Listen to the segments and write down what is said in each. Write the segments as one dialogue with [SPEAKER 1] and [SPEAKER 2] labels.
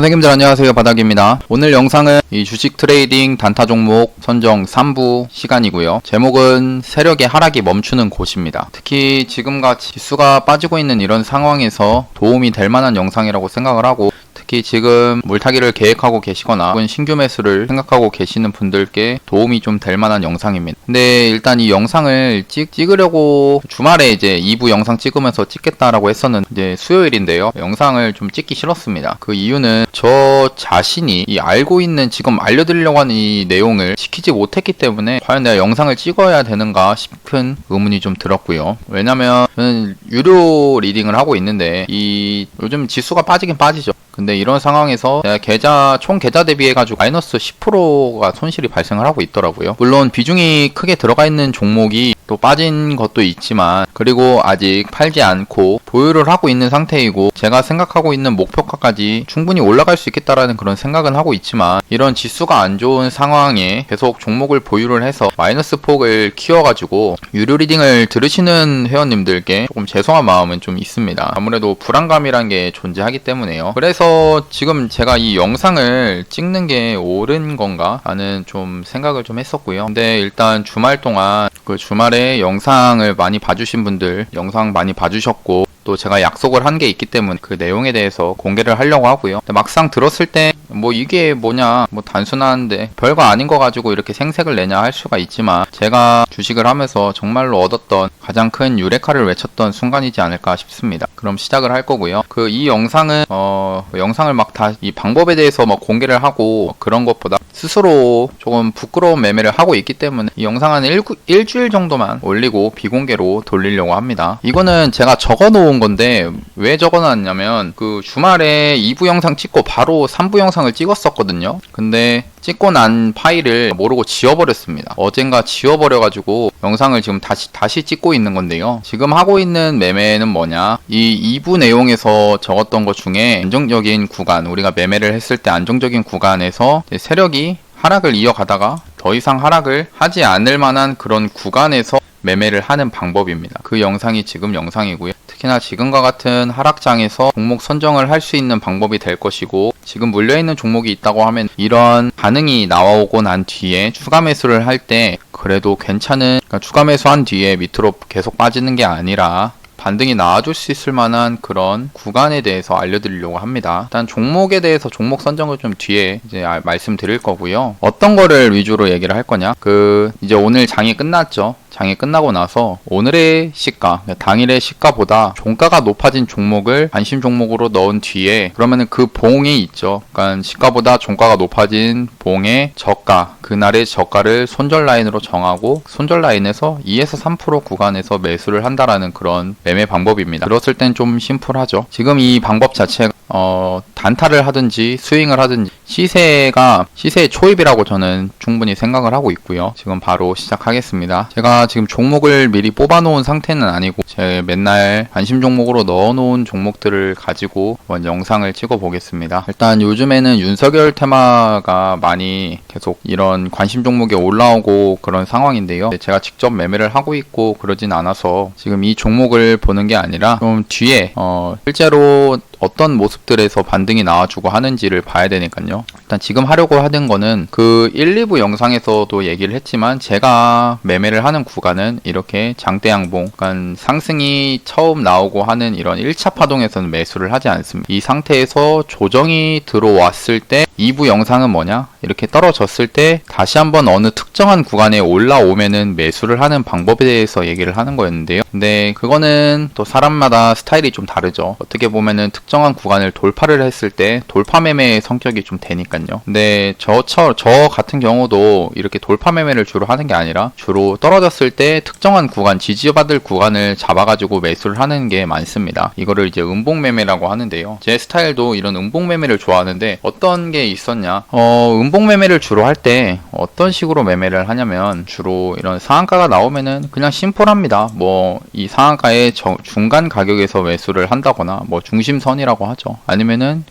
[SPEAKER 1] 선생님들 안녕하세요, 바닥입니다. 오늘 영상은 이 주식 트레이딩 단타 종목 선정 3부 시간이고요. 제목은 세력의 하락이 멈추는 곳입니다. 특히 지금같이 지수가 빠지고 있는 이런 상황에서 도움이 될 만한 영상이라고 생각을 하고, 특히 지금 물타기를 계획하고 계시거나 혹은 신규 매수를 생각하고 계시는 분들께 도움이 좀 될 만한 영상입니다. 근데 일단 이 영상을 찍으려고 주말에 이제 2부 영상 찍으면서 찍겠다라고 했었는데 이제 수요일인데요. 영상을 좀 찍기 싫었습니다. 그 이유는 저 자신이 이 알고 있는 지금 알려드리려고 하는 이 내용을 지키지 못했기 때문에 과연 내가 영상을 찍어야 되는가 싶은 의문이 좀 들었고요. 왜냐면 저는 유료 리딩을 하고 있는데 이 요즘 지수가 빠지긴 빠지죠. 근데 이런 상황에서 내가 총 계좌 대비해가지고 마이너스 10%가 손실이 발생을 하고 있더라고요. 물론 비중이 크게 들어가 있는 종목이 또 빠진 것도 있지만, 그리고 아직 팔지 않고 보유를 하고 있는 상태이고 제가 생각하고 있는 목표가까지 충분히 올라갈 수 있겠다라는 그런 생각은 하고 있지만, 이런 지수가 안 좋은 상황에 계속 종목을 보유를 해서 마이너스 폭을 키워가지고 유료 리딩을 들으시는 회원님들께 조금 죄송한 마음은 좀 있습니다. 아무래도 불안감이란 게 존재하기 때문에요. 그래서 지금 제가 이 영상을 찍는 게 옳은 건가 하는 좀 생각을 좀 했었고요. 근데 일단 주말 동안 그 주말에 영상을 많이 봐주신 분들 영상 많이 봐주셨고, 또 제가 약속을 한 게 있기 때문에 그 내용에 대해서 공개를 하려고 하고요. 근데 막상 들었을 때 뭐 이게 뭐냐, 뭐 단순한데 별거 아닌 거 가지고 이렇게 생색을 내냐 할 수가 있지만, 제가 주식을 하면서 정말로 얻었던 가장 큰 유레카를 외쳤던 순간이지 않을까 싶습니다. 그럼 시작을 할 거고요. 이 영상은 영상을 막 다 이 방법에 대해서 막 공개를 하고 그런 것보다 스스로 조금 부끄러운 매매를 하고 있기 때문에 이 영상은 일주일 정도만 올리고 비공개로 돌리려고 합니다. 이거는 제가 적어 놓은 건데 왜 적어 놨냐면, 그 주말에 2부 영상 찍고 바로 3부 영상을 찍었었거든요. 근데 찍고 난 파일을 모르고 지워버렸습니다. 어젠가 지워버려가지고 영상을 지금 다시 찍고 있는 건데요. 지금 하고 있는 매매는 뭐냐, 이 2부 내용에서 적었던 것 중에 안정적인 구간, 우리가 매매를 했을 때 안정적인 구간에서 세력이 하락을 이어가다가 더 이상 하락을 하지 않을 만한 그런 구간에서 매매를 하는 방법입니다. 그 영상이 지금 영상이고요. 특히나 지금과 같은 하락장에서 종목 선정을 할 수 있는 방법이 될 것이고, 지금 물려있는 종목이 있다고 하면 이런 반응이 나오고 난 뒤에 추가 매수를 할 때 그래도 괜찮은, 그러니까 추가 매수한 뒤에 밑으로 계속 빠지는 게 아니라 반등이 나와줄 수 있을 만한 그런 구간에 대해서 알려드리려고 합니다. 일단 종목에 대해서 종목 선정을 좀 뒤에 이제 말씀드릴 거고요. 어떤 거를 위주로 얘기를 할 거냐, 이제 오늘 장이 끝났죠. 장이 끝나고 나서 오늘의 시가, 당일의 시가보다 종가가 높아진 종목을 관심 종목으로 넣은 뒤에, 그러면은 그 봉이 있죠. 그러니까 시가보다 종가가 높아진 봉의 저가, 그날의 저가를 손절 라인으로 정하고 손절 라인에서 2에서 3% 구간에서 매수를 한다라는 그런 매매 방법입니다. 들었을 땐 좀 심플하죠. 지금 이 방법 자체가 단타를 하든지 스윙을 하든지 시세의 초입이라고 저는 충분히 생각을 하고 있고요. 지금 바로 시작하겠습니다. 제가 지금 종목을 미리 뽑아 놓은 상태는 아니고 제가 맨날 관심 종목으로 넣어 놓은 종목들을 가지고 한번 영상을 찍어 보겠습니다. 일단 요즘에는 윤석열 테마가 많이 계속 이런 관심 종목에 올라오고 그런 상황인데요. 제가 직접 매매를 하고 있고 그러진 않아서 지금 이 종목을 보는 게 아니라 좀 뒤에 실제로 어떤 모습들에서 반등이 나와주고 하는지를 봐야 되니까요. 일단 지금 하려고 하는 거는 그 1, 2부 영상에서도 얘기를 했지만, 제가 매매를 하는 구간은 이렇게 장대양봉, 그러니까 상승이 처음 나오고 하는 이런 1차 파동에서는 매수를 하지 않습니다. 이 상태에서 조정이 들어왔을 때 2부 영상은 뭐냐, 이렇게 떨어졌을 때 다시 한번 어느 특정한 구간에 올라오면은 매수를 하는 방법에 대해서 얘기를 하는 거였는데요. 근데 그거는 또 사람마다 스타일이 좀 다르죠. 어떻게 보면은 특정한 구간을 돌파를 했을 때 돌파 매매의 성격이 좀 되니까요. 근데 저 같은 경우도 이렇게 돌파 매매를 주로 하는 게 아니라 주로 떨어졌을 때 특정한 구간, 지지받을 구간을 잡아가지고 매수를 하는 게 많습니다. 이거를 이제 음봉 매매라고 하는데요. 제 스타일도 이런 음봉 매매를 좋아하는데, 어떤 게 있었냐? 음봉 매매를 주로 할 때 어떤 식으로 매매를 하냐면 주로 이런 상한가가 나오면은 그냥 심플합니다. 뭐 이 상한가의 중간 가격에서 매수를 한다거나 뭐 중심선이라고 하죠. 아니면은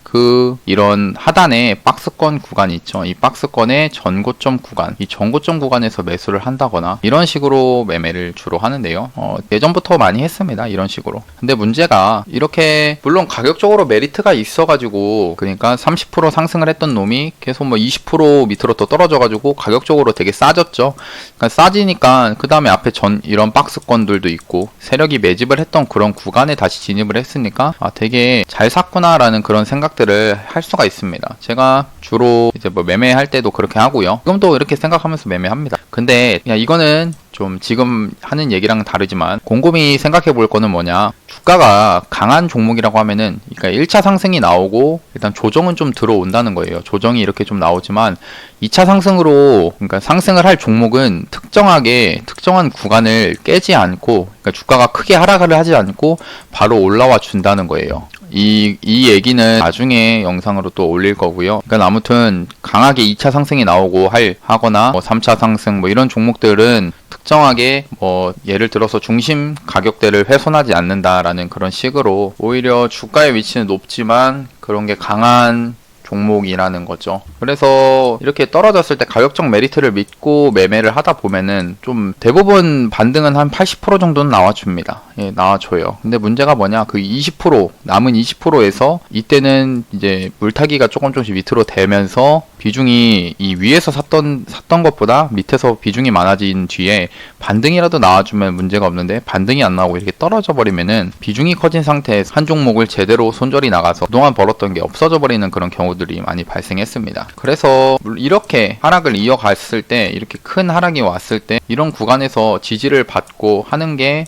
[SPEAKER 1] 이런 하단에 박스권 구간이 있죠. 이 박스권의 전고점 구간, 이 전고점 구간에서 매수를 한다거나 이런 식으로 매매를 주로 하는데요. 예전부터 많이 했습니다. 이런 식으로. 근데 문제가 이렇게 물론 가격적으로 메리트가 있어가지고 그러니까 30% 상승을 했던 놈이 계속 뭐 20% 밑으로 또 떨어져가지고 가격적으로 되게 싸졌죠. 그러니까 싸지니까 그 다음에 앞에 이런 박스권들도 있고 세력이 매집을 했던 그런 구간에 다시 진입을 했으니까 되게 잘 샀구나라는 그런 생각들을 할 수가 있습니다. 제가 주로 이제 뭐 매매할 때도 그렇게 하고요. 지금도 이렇게 생각하면서 매매합니다. 근데 이거는 좀 지금 하는 얘기랑은 다르지만 곰곰이 생각해 볼 거는 뭐냐, 주가가 강한 종목이라고 하면은 그러니까 1차 상승이 나오고 일단 조정은 좀 들어온다는 거예요. 조정이 이렇게 좀 나오지만 2차 상승으로 그러니까 상승을 할 종목은 특정한 구간을 깨지 않고 그러니까 주가가 크게 하락을 하지 않고 바로 올라와 준다는 거예요. 이 얘기는 나중에 영상으로 또 올릴 거고요. 그러니까 아무튼 강하게 2차 상승이 나오고 하거나 뭐 3차 상승 뭐 이런 종목들은 특정하게 뭐 예를 들어서 중심 가격대를 훼손하지 않는다라는 그런 식으로 오히려 주가의 위치는 높지만 그런 게 강한 종목이라는 거죠. 그래서 이렇게 떨어졌을 때 가격적 메리트를 믿고 매매를 하다 보면은 좀 대부분 반등은 한 80% 정도는 나와줍니다. 예, 나와줘요. 근데 문제가 뭐냐, 그 20% 남은 20%에서 이때는 이제 물타기가 조금씩 밑으로 되면서 비중이 이 위에서 샀던 것보다 밑에서 비중이 많아진 뒤에 반등이라도 나와주면 문제가 없는데 반등이 안 나오고 이렇게 떨어져 버리면은 비중이 커진 상태에서 한 종목을 제대로 손절이 나가서 그동안 벌었던 게 없어져 버리는 그런 경우들이 많이 발생했습니다. 그래서 이렇게 하락을 이어갔을 때, 이렇게 큰 하락이 왔을 때 이런 구간에서 지지를 받고 하는 게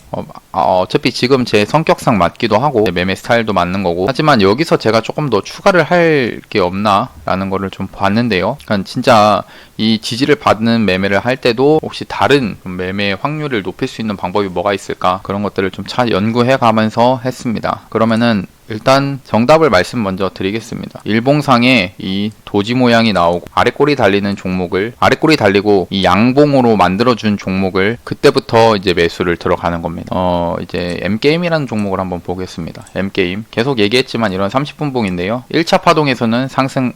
[SPEAKER 1] 어차피 지금 제 성격상 맞기도 하고 매매 스타일도 맞는 거고, 하지만 여기서 제가 조금 더 추가를 할 게 없나 라는 거를 좀 봤는데요. 그러니까 진짜 이 지지를 받는 매매를 할 때도 혹시 다른 매매 확률을 높일 수 있는 방법이 뭐가 있을까, 그런 것들을 좀 잘 연구해 가면서 했습니다. 그러면은 일단 정답을 말씀 먼저 드리겠습니다. 일봉상에 이 도지 모양이 나오고 아래꼬리 달리는 종목을, 아래꼬리 달리고 이 양봉으로 만들어준 종목을 그때부터 이제 매수를 들어가는 겁니다. 이제 M게임이라는 종목을 한번 보겠습니다. M게임 계속 얘기했지만 이런 30분봉인데요. 1차 파동에서는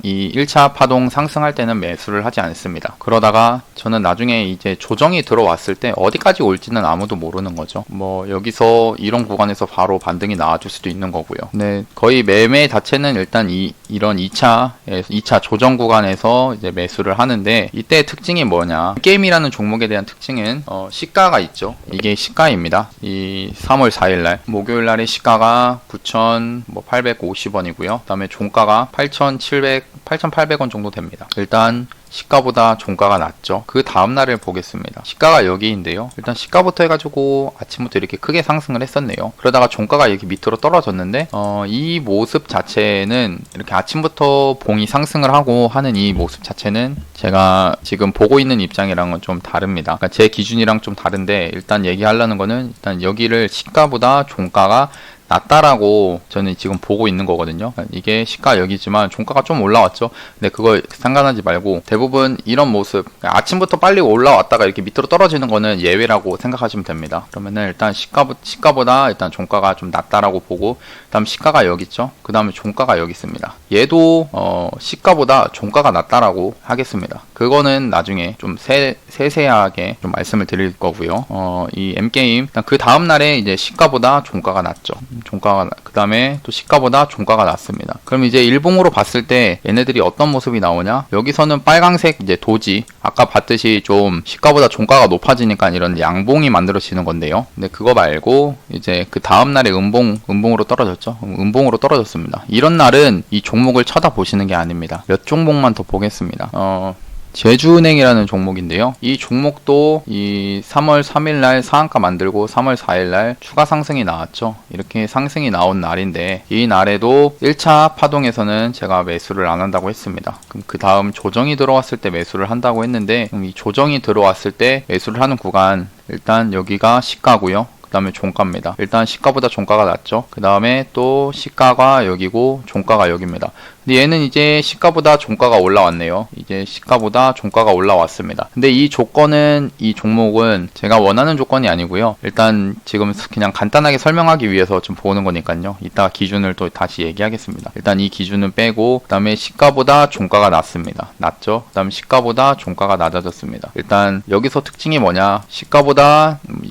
[SPEAKER 1] 이 1차 파동 상승할 때는 매수를 하지 않습니다. 그러다가 저는 나중에 이제 조정이 들어왔을 때 어디까지 올지는 아무도 모르는 거죠. 뭐 여기서 이런 구간에서 바로 반등이 나와줄 수도 있는 거고요. 네, 거의 매매 자체는 일단 이런 2차 조정 구간에서 이제 매수를 하는데, 이때 특징이 뭐냐, 게임이라는 종목에 대한 특징은 시가가 있죠. 이게 시가입니다. 이 3월 4일날 목요일날의 시가가 9,850원이고요. 그 다음에 종가가 8,800원 정도 됩니다. 일단 시가보다 종가가 낮죠. 그 다음날을 보겠습니다. 시가가 여기인데요. 일단 시가부터 해가지고 아침부터 이렇게 크게 상승을 했었네요. 그러다가 종가가 여기 밑으로 떨어졌는데 이 모습 자체는 이렇게 아침부터 봉이 상승을 하고 하는 이 모습 자체는 제가 지금 보고 있는 입장이랑은 좀 다릅니다. 그러니까 제 기준이랑 좀 다른데, 일단 얘기하려는 거는 일단 여기를 시가보다 종가가 낮다라고 저는 지금 보고 있는 거거든요. 이게 시가 여기지만 종가가 좀 올라왔죠. 근데 그거 상관하지 말고 대부분 이런 모습, 아침부터 빨리 올라왔다가 이렇게 밑으로 떨어지는 거는 예외라고 생각하시면 됩니다. 그러면은 일단 시가보다 일단 종가가 좀 낮다라고 보고, 그다음 시가가 여기 있죠. 그 다음에 종가가 여기 있습니다. 얘도 시가보다 종가가 낮다라고 하겠습니다. 그거는 나중에 좀 세세하게 좀 말씀을 드릴 거고요. 이 M게임 그 다음 날에 이제 시가보다 종가가 낮죠. 그 다음에 또 시가보다 종가가 낮습니다. 그럼 이제 일봉으로 봤을 때 얘네들이 어떤 모습이 나오냐, 여기서는 빨강색 이제 도지, 아까 봤듯이 좀 시가보다 종가가 높아지니까 이런 양봉이 만들어지는 건데요. 근데 그거 말고 이제 그 다음날에 음봉으로 떨어졌죠. 음봉으로 떨어졌습니다. 이런 날은 이 종목을 쳐다보시는 게 아닙니다. 몇 종목만 더 보겠습니다. 제주은행이라는 종목인데요. 이 종목도 이 3월 3일날 상한가 만들고 3월 4일날 추가 상승이 나왔죠. 이렇게 상승이 나온 날인데, 이 날에도 1차 파동에서는 제가 매수를 안 한다고 했습니다. 그럼 그 다음 조정이 들어왔을 때 매수를 한다고 했는데, 이 조정이 들어왔을 때 매수를 하는 구간, 일단 여기가 시가고요. 그 다음에 종가입니다. 일단 시가보다 종가가 낮죠. 그 다음에 또 시가가 여기고 종가가 여기입니다. 근데 얘는 이제 시가보다 종가가 올라왔네요. 이제 시가보다 종가가 올라왔습니다. 근데 이 조건은, 이 종목은 제가 원하는 조건이 아니고요. 일단 지금 그냥 간단하게 설명하기 위해서 좀 보는 거니까요. 이따 기준을 또 다시 얘기하겠습니다. 일단 이 기준은 빼고, 그 다음에 시가보다 종가가 낮습니다. 낮죠? 그 다음 시가보다 종가가 낮아졌습니다. 일단 여기서 특징이 뭐냐?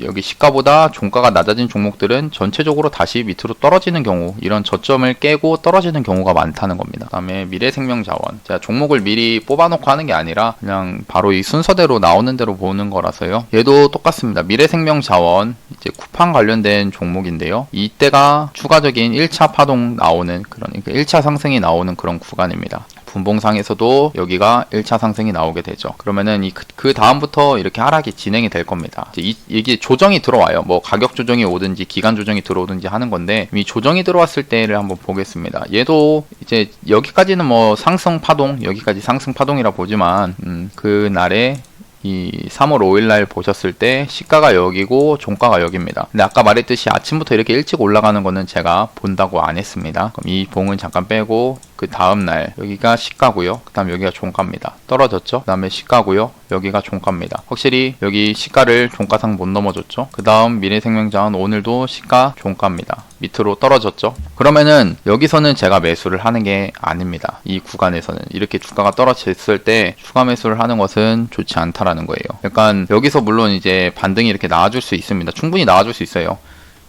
[SPEAKER 1] 여기 시가보다 종가가 낮아진 종목들은 전체적으로 다시 밑으로 떨어지는 경우, 이런 저점을 깨고 떨어지는 경우가 많다는 겁니다. 그 다음에 미래생명자원, 제가 종목을 미리 뽑아놓고 하는 게 아니라 그냥 바로 이 순서대로 나오는 대로 보는 거라서요. 얘도 똑같습니다. 미래생명자원 이제 쿠팡 관련된 종목인데요. 이때가 추가적인 1차 파동 나오는 그런, 그러니까 1차 상승이 나오는 그런 구간입니다. 분봉상에서도 여기가 1차 상승이 나오게 되죠. 그러면은 그 다음부터 이렇게 하락이 진행이 될 겁니다. 이게 조정이 들어와요. 뭐 가격 조정이 오든지 기간 조정이 들어오든지 하는 건데, 이 조정이 들어왔을 때를 한번 보겠습니다. 얘도 이제 여기까지는 뭐 상승 파동, 여기까지 상승 파동이라 보지만 그날에 이 3월 5일날 보셨을 때 시가가 여기고 종가가 여기입니다. 근데 아까 말했듯이 아침부터 이렇게 일찍 올라가는 거는 제가 본다고 안 했습니다. 그럼 이 봉은 잠깐 빼고, 그 다음날 여기가 시가고요. 그 다음 여기가 종가입니다. 떨어졌죠? 그 다음에 시가고요. 여기가 종가입니다. 확실히 여기 시가를 종가상 못 넘어줬죠? 그 다음 미래생명자원 오늘도 시가 종가입니다. 밑으로 떨어졌죠? 그러면은 여기서는 제가 매수를 하는 게 아닙니다. 이 구간에서는 이렇게 주가가 떨어졌을 때 추가 매수를 하는 것은 좋지 않다라는 거예요. 약간 여기서 물론 이제 반등이 이렇게 나와줄 수 있습니다. 충분히 나와줄 수 있어요.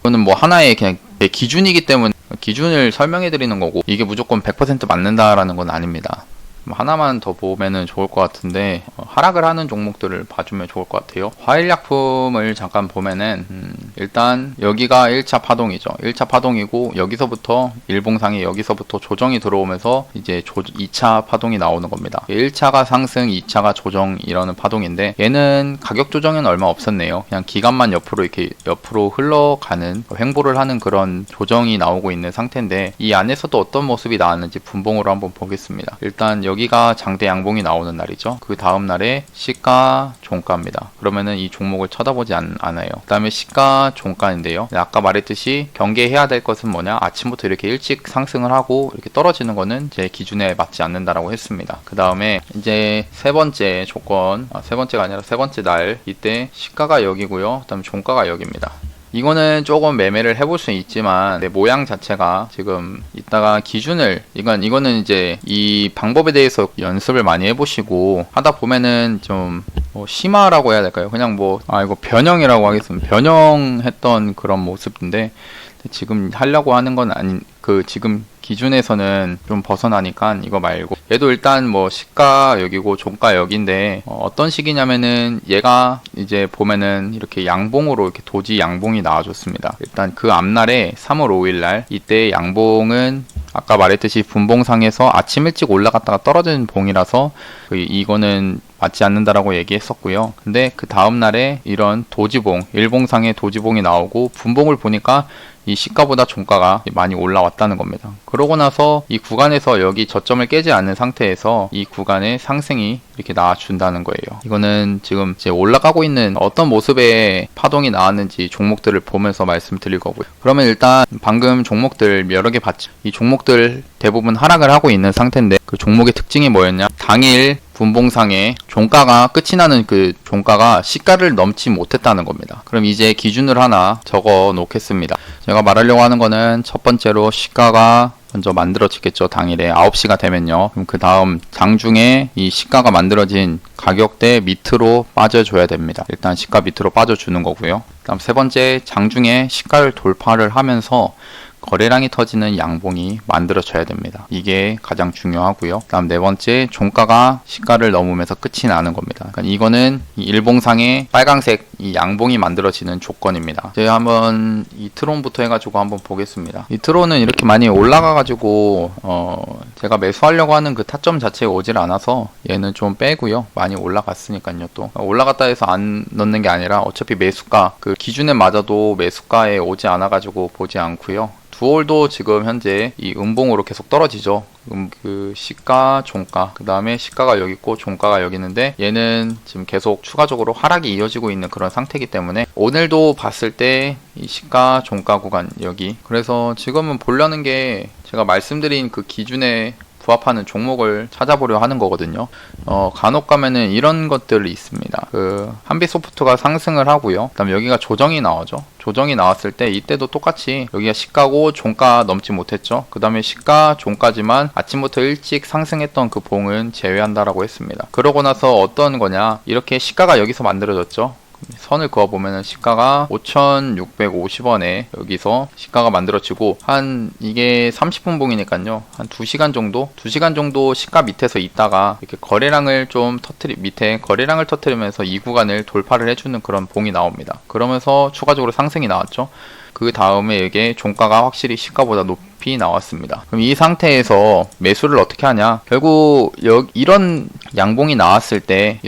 [SPEAKER 1] 이거는 뭐 하나의 그냥 기준이기 때문에 기준을 설명해 드리는 거고, 이게 무조건 100% 맞는다라는 건 아닙니다. 하나만 더 보면은 좋을 것 같은데, 하락을 하는 종목들을 봐주면 좋을 것 같아요. 화일약품을 잠깐 보면은 일단 여기가 1차 파동이죠. 1차 파동이고, 여기서부터 일봉상에 여기서부터 조정이 들어오면서 이제 2차 파동이 나오는 겁니다. 1차가 상승, 2차가 조정, 이러는 파동인데, 얘는 가격 조정은 얼마 없었네요. 그냥 기간만 옆으로 흘러가는, 횡보를 하는 그런 조정이 나오고 있는 상태인데, 이 안에서도 어떤 모습이 나왔는지 분봉으로 한번 보겠습니다. 일단 여기가 장대 양봉이 나오는 날이죠. 그 다음 날에 시가 종가입니다. 그러면은 이 종목을 쳐다보지 않아요. 그 다음에 시가 종가인데요. 아까 말했듯이 경계해야 될 것은 뭐냐? 아침부터 이렇게 일찍 상승을 하고 이렇게 떨어지는 거는 제 기준에 맞지 않는다라고 했습니다. 그 다음에 이제 세 번째 조건, 세 번째가 아니라 세 번째 날, 이때 시가가 여기고요. 그 다음에 종가가 여기입니다. 이거는 조금 매매를 해볼 수 있지만, 모양 자체가 지금 이따가 기준을, 이거는 이제 이 방법에 대해서 연습을 많이 해보시고 하다 보면은 좀 심화라고 해야 될까요? 그냥 이거 변형이라고 하겠습니다. 변형했던 그런 모습인데, 지금 하려고 하는 건 지금 기준에서는 좀 벗어나니까 이거 말고, 얘도 일단 시가 여기고 종가 여기인데, 어떤 식이냐면은 얘가 이제 보면은 이렇게 양봉으로 이렇게 도지 양봉이 나와줬습니다. 일단 그 앞날에 3월 5일날 이때 양봉은 아까 말했듯이 분봉상에서 아침 일찍 올라갔다가 떨어지는 봉이라서 이거는 맞지 않는다라고 얘기했었고요. 근데 그 다음날에 이런 도지봉, 일봉상의 도지봉이 나오고 분봉을 보니까 이 시가보다 종가가 많이 올라왔다는 겁니다. 그러고 나서 이 구간에서 여기 저점을 깨지 않는 상태에서 이 구간의 상승이 이렇게 나와준다는 거예요. 이거는 지금 이제 올라가고 있는 어떤 모습의 파동이 나왔는지 종목들을 보면서 말씀드릴 거고요. 그러면 일단 방금 종목들 여러 개 봤죠. 이 종목들 대부분 하락을 하고 있는 상태인데, 그 종목의 특징이 뭐였냐? 당일 분봉상에 종가가 끝이 나는 그 종가가 시가를 넘지 못했다는 겁니다. 그럼 이제 기준을 하나 적어 놓겠습니다. 제가 말하려고 하는 거는 첫 번째로 시가가 먼저 만들어지겠죠. 당일에 9시가 되면요. 그럼 그 다음 장중에 이 시가가 만들어진 가격대 밑으로 빠져줘야 됩니다. 일단 시가 밑으로 빠져주는 거고요. 그 다음 세 번째, 장중에 시가를 돌파를 하면서 거래량이 터지는 양봉이 만들어져야 됩니다. 이게 가장 중요하고요. 다음 네 번째, 종가가 시가를 넘으면서 끝이 나는 겁니다. 그러니까 이거는 이 일봉상의 빨강색 이 양봉이 만들어지는 조건입니다. 제가 한번 이 트론부터 해가지고 한번 보겠습니다. 이 트론은 이렇게 많이 올라가가지고 제가 매수하려고 하는 그 타점 자체가 오질 않아서 얘는 좀 빼고요. 많이 올라갔으니까요. 또 올라갔다 해서 안 넣는 게 아니라 어차피 매수가 그 기준에 맞아도 매수가에 오지 않아가지고 보지 않고요. 두올도 지금 현재 이 음봉으로 계속 떨어지죠. 그 시가, 종가, 그 다음에 시가가 여기 있고 종가가 여기 있는데, 얘는 지금 계속 추가적으로 하락이 이어지고 있는 그런 상태이기 때문에 오늘도 봤을 때 이 시가, 종가 구간 여기, 그래서 지금은 보려는 게 제가 말씀드린 그 기준에 부합하는 종목을 찾아보려 하는 거거든요. 간혹 가면은 이런 것들이 있습니다. 한빛소프트가 상승을 하고요. 그다음 여기가 조정이 나오죠. 조정이 나왔을 때 이때도 똑같이 여기가 시가고 종가 넘지 못했죠. 그 다음에 시가 종가지만 아침부터 일찍 상승했던 그 봉은 제외한다라고 했습니다. 그러고 나서 어떤 거냐, 이렇게 시가가 여기서 만들어졌죠. 선을 그어보면은 시가가 5,650원에 여기서 시가가 만들어지고, 이게 30분 봉이니까요. 한 2시간 정도 시가 밑에서 있다가 이렇게 밑에 거래량을 터뜨리면서 이 구간을 돌파를 해주는 그런 봉이 나옵니다. 그러면서 추가적으로 상승이 나왔죠. 그 다음에 이게 종가가 확실히 시가보다 높이 나왔습니다. 그럼 이 상태에서 매수를 어떻게 하냐? 결국 이런 양봉이 나왔을 때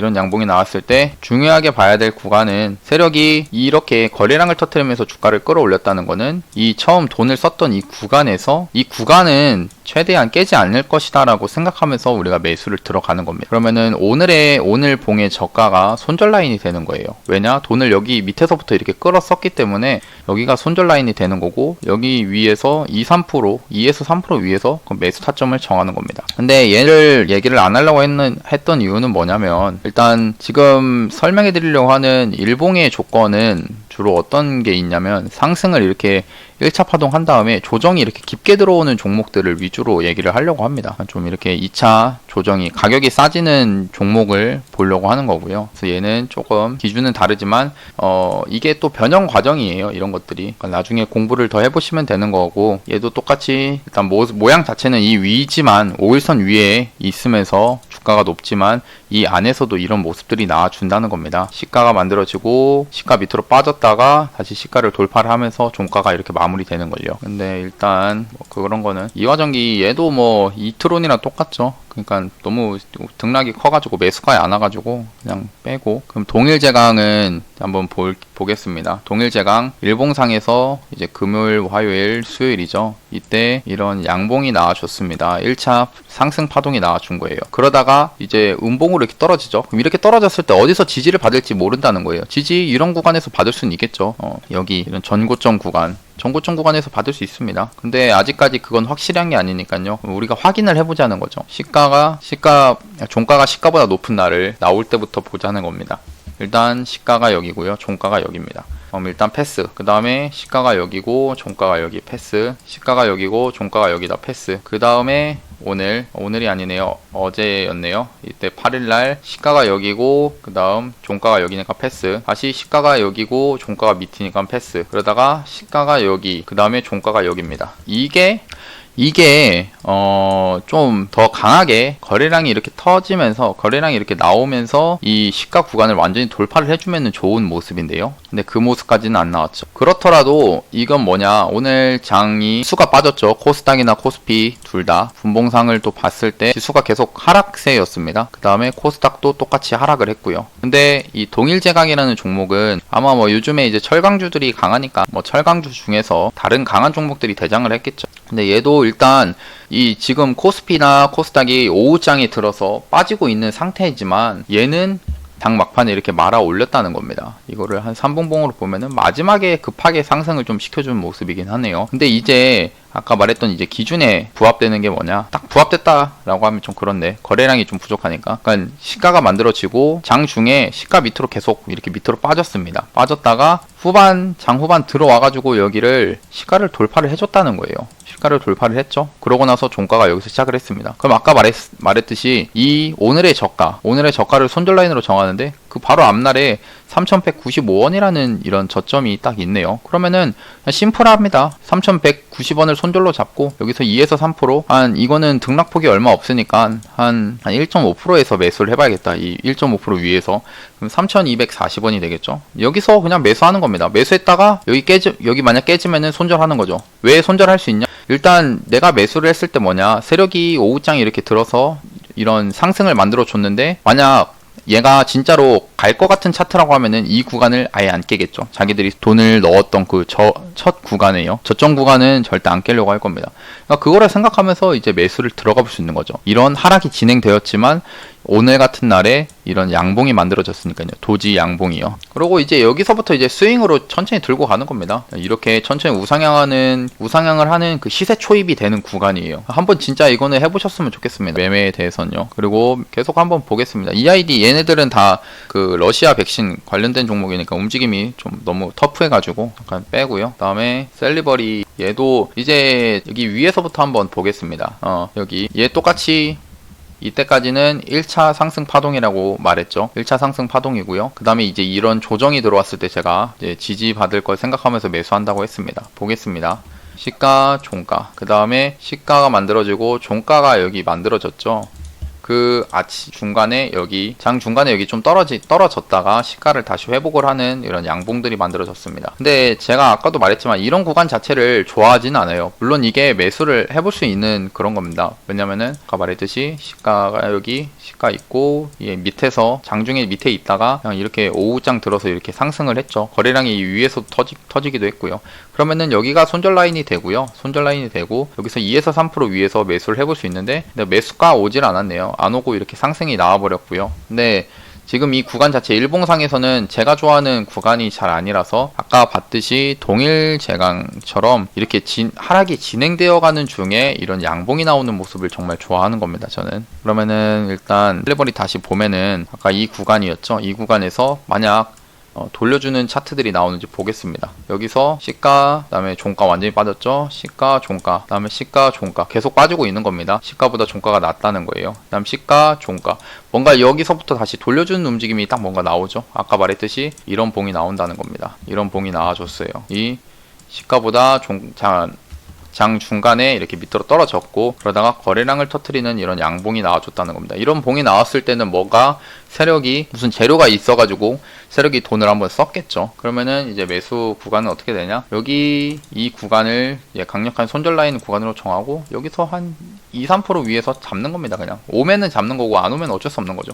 [SPEAKER 1] 중요하게 봐야 될 구간은, 세력이 이렇게 거래량을 터뜨리면서 주가를 끌어올렸다는 거는 이 처음 돈을 썼던 이 구간은 최대한 깨지 않을 것이다 라고 생각하면서 우리가 매수를 들어가는 겁니다. 그러면은 오늘 봉의 저가가 손절 라인이 되는 거예요. 왜냐? 돈을 여기 밑에서부터 이렇게 끌었었기 때문에 여기가 손절 라인이 되는 거고, 여기 위에서 2에서 3% 위에서 매수 타점을 정하는 겁니다. 근데 얘기를 안 하려고 했던 이유는 뭐냐면, 일단 지금 설명해 드리려고 하는 일봉의 조건은 주로 어떤 게 있냐면, 상승을 이렇게 1차 파동 한 다음에 조정이 이렇게 깊게 들어오는 종목들을 위주로 얘기를 하려고 합니다. 좀 이렇게 2차 조정이 가격이 싸지는 종목을 보려고 하는 거고요. 그래서 얘는 조금 기준은 다르지만 이게 또 변형 과정이에요. 이런 것들이. 그러니까 나중에 공부를 더 해보시면 되는 거고, 얘도 똑같이 일단 모양 자체는 이 위지만 5일선 위에 있으면서 주가가 높지만 이 안에서도 이런 모습들이 나와준다는 겁니다. 시가가 만들어지고 시가 밑으로 빠졌다가 다시 시가를 돌파를 하면서 종가가 이렇게 마무리되는 걸요. 근데 일단 그런 거는 이화전기 얘도 이트론이랑 똑같죠. 그러니까 너무 등락이 커가지고 매수가에 안 와가지고 그냥 빼고. 그럼 동일제강은 한번 보겠습니다. 동일제강 일봉상에서 이제 금요일, 화요일, 수요일이죠. 이때 이런 양봉이 나와줬습니다. 1차 상승 파동이 나와준 거예요. 그러다가 이제 음봉으로 이렇게 떨어지죠. 그럼 이렇게 떨어졌을 때 어디서 지지를 받을지 모른다는 거예요. 지지 이런 구간에서 받을 수는 있겠죠. 여기 이런 전고점 구간에서 받을 수 있습니다. 근데 아직까지 그건 확실한 게 아니니까요. 우리가 확인을 해보자는 거죠. 종가가 시가보다 높은 날을 나올 때부터 보자는 겁니다. 일단 시가가 여기고요. 종가가 여기입니다. 일단 패스. 그 다음에 시가가 여기고 종가가 여기 패스. 시가가 여기고 종가가 여기다 패스. 그 다음에 오늘이 아니네요. 어제였네요. 이때 8일날 시가가 여기고 그 다음 종가가 여기니까 패스. 다시 시가가 여기고 종가가 밑이니까 패스. 그러다가 시가가 여기, 그 다음에 종가가 여기입니다. 이게 좀 더 강하게 거래량이 이렇게 터지면서, 거래량이 이렇게 나오면서 이 시가 구간을 완전히 돌파를 해주면 좋은 모습인데요. 근데 그 모습까지는 안 나왔죠. 그렇더라도 이건 뭐냐, 오늘 장이 수가 빠졌죠. 코스닥이나 코스피 둘 다 분봉상을 또 봤을 때 지수가 계속 하락세였습니다. 그 다음에 코스닥도 똑같이 하락을 했고요. 근데 이 동일제강이라는 종목은 아마 요즘에 이제 철강주들이 강하니까 철강주 중에서 다른 강한 종목들이 대장을 했겠죠. 근데 얘도 일단 이 지금 코스피나 코스닥이 오후장에 들어서 빠지고 있는 상태이지만 얘는 당 막판에 이렇게 말아 올렸다는 겁니다. 이거를 한 3분봉으로 보면은 마지막에 급하게 상승을 좀 시켜준 모습이긴 하네요. 근데 이제 아까 말했던 이제 기준에 부합되는 게 뭐냐, 딱 부합됐다라고 하면 좀 그런데 거래량이 좀 부족하니까, 그러니까 시가가 만들어지고 장 중에 시가 밑으로 계속 이렇게 밑으로 빠졌습니다. 빠졌다가 장 후반 들어와가지고 여기를 시가를 돌파를 해줬다는 거예요. 시가를 돌파를 했죠. 그러고 나서 종가가 여기서 시작을 했습니다. 그럼 아까 말했듯이 이 오늘의 저가를 손절 라인으로 정하는데 그 바로 앞날에 3,195원이라는 이런 저점이 딱 있네요. 그러면은 심플합니다. 3,190원을 손절로 잡고 여기서 2에서 3%, 이거는 등락폭이 얼마 없으니까 한 1.5%에서 매수를 해봐야겠다. 이 1.5% 위에서. 그럼 3,240원이 되겠죠. 여기서 그냥 매수하는 겁니다. 매수했다가 여기 만약 깨지면은 손절하는 거죠. 왜 손절할 수 있냐? 일단 내가 매수를 했을 때 세력이 오후장에 이렇게 들어서 이런 상승을 만들어 줬는데, 만약 얘가 진짜로 갈 것 같은 차트라고 하면은 이 구간을 아예 안 깨겠죠. 자기들이 돈을 넣었던 그 첫 구간이에요. 저점 구간은 절대 안 깨려고 할 겁니다. 그러니까 그거를 생각하면서 이제 매수를 들어가 볼 수 있는 거죠. 이런 하락이 진행되었지만 오늘 같은 날에 이런 양봉이 만들어졌으니까요. 도지 양봉이요. 그리고 이제 여기서부터 이제 스윙으로 천천히 들고 가는 겁니다. 이렇게 천천히 우상향을 하는 그 시세 초입이 되는 구간이에요. 한번 진짜 이거는 해보셨으면 좋겠습니다. 매매에 대해서는요. 그리고 계속 한번 보겠습니다. EID 얘네들은 다 그 러시아 백신 관련된 종목이니까 움직임이 좀 너무 터프해가지고 약간 빼고요. 그다음에 셀리버리 얘도 이제 여기 위에서부터 한번 보겠습니다. 여기 얘 똑같이 이때까지는 1차 상승 파동이라고 말했죠. 1차 상승 파동이고요. 그 다음에 이제 이런 조정이 들어왔을 때 제가 이제 지지받을 걸 생각하면서 매수한다고 했습니다. 보겠습니다. 시가, 종가. 그 다음에 시가가 만들어지고 종가가 여기 만들어졌죠. 그 중간에 여기 장 중간에 여기 좀 떨어졌다가 시가를 다시 회복을 하는 이런 양봉들이 만들어졌습니다. 근데 제가 아까도 말했지만 이런 구간 자체를 좋아하지는 않아요. 물론 이게 매수를 해볼 수 있는 그런 겁니다. 왜냐면은 아까 말했듯이 시가가 여기 시가 있고 이 밑에서 장중에 밑에 있다가 그냥 이렇게 오후장 들어서 이렇게 상승을 했죠. 거래량이 위에서 터지기도 했고요. 그러면은 여기가 손절 라인이 되고요. 손절 라인이 되고 여기서 2에서 3% 위에서 매수를 해볼 수 있는데 근데 매수가 오질 않았네요. 안 오고 이렇게 상승이 나와버렸고요. 근데 지금 이 구간 자체 일봉상에서는 제가 좋아하는 구간이 잘 아니라서 아까 봤듯이 동일 제강처럼 이렇게 하락이 진행되어 가는 중에 이런 양봉이 나오는 모습을 정말 좋아하는 겁니다. 저는. 그러면은 일단 셀레버리 다시 보면은 아까 이 구간이었죠. 이 구간에서 만약 돌려주는 차트들이 나오는지 보겠습니다. 여기서 시가, 그 다음에 종가 완전히 빠졌죠. 시가, 종가, 그 다음에 시가, 종가 계속 빠지고 있는 겁니다. 시가보다 종가가 낮다는 거예요. 그 다음 시가, 종가 뭔가 여기서부터 다시 돌려주는 움직임이 딱 뭔가 나오죠. 아까 말했듯이 이런 봉이 나온다는 겁니다. 이런 봉이 나와줬어요. 이 시가보다 장 중간에 이렇게 밑으로 떨어졌고 그러다가 거래량을 터트리는 이런 양봉이 나와줬다는 겁니다. 이런 봉이 나왔을 때는 뭐가 세력이 무슨 재료가 있어가지고 세력이 돈을 한번 썼겠죠. 그러면은 이제 매수 구간은 어떻게 되냐? 여기 이 구간을 강력한 손절 라인 구간으로 정하고 여기서 한 2, 3% 위에서 잡는 겁니다. 그냥 오면은 잡는 거고 안 오면 어쩔 수 없는 거죠.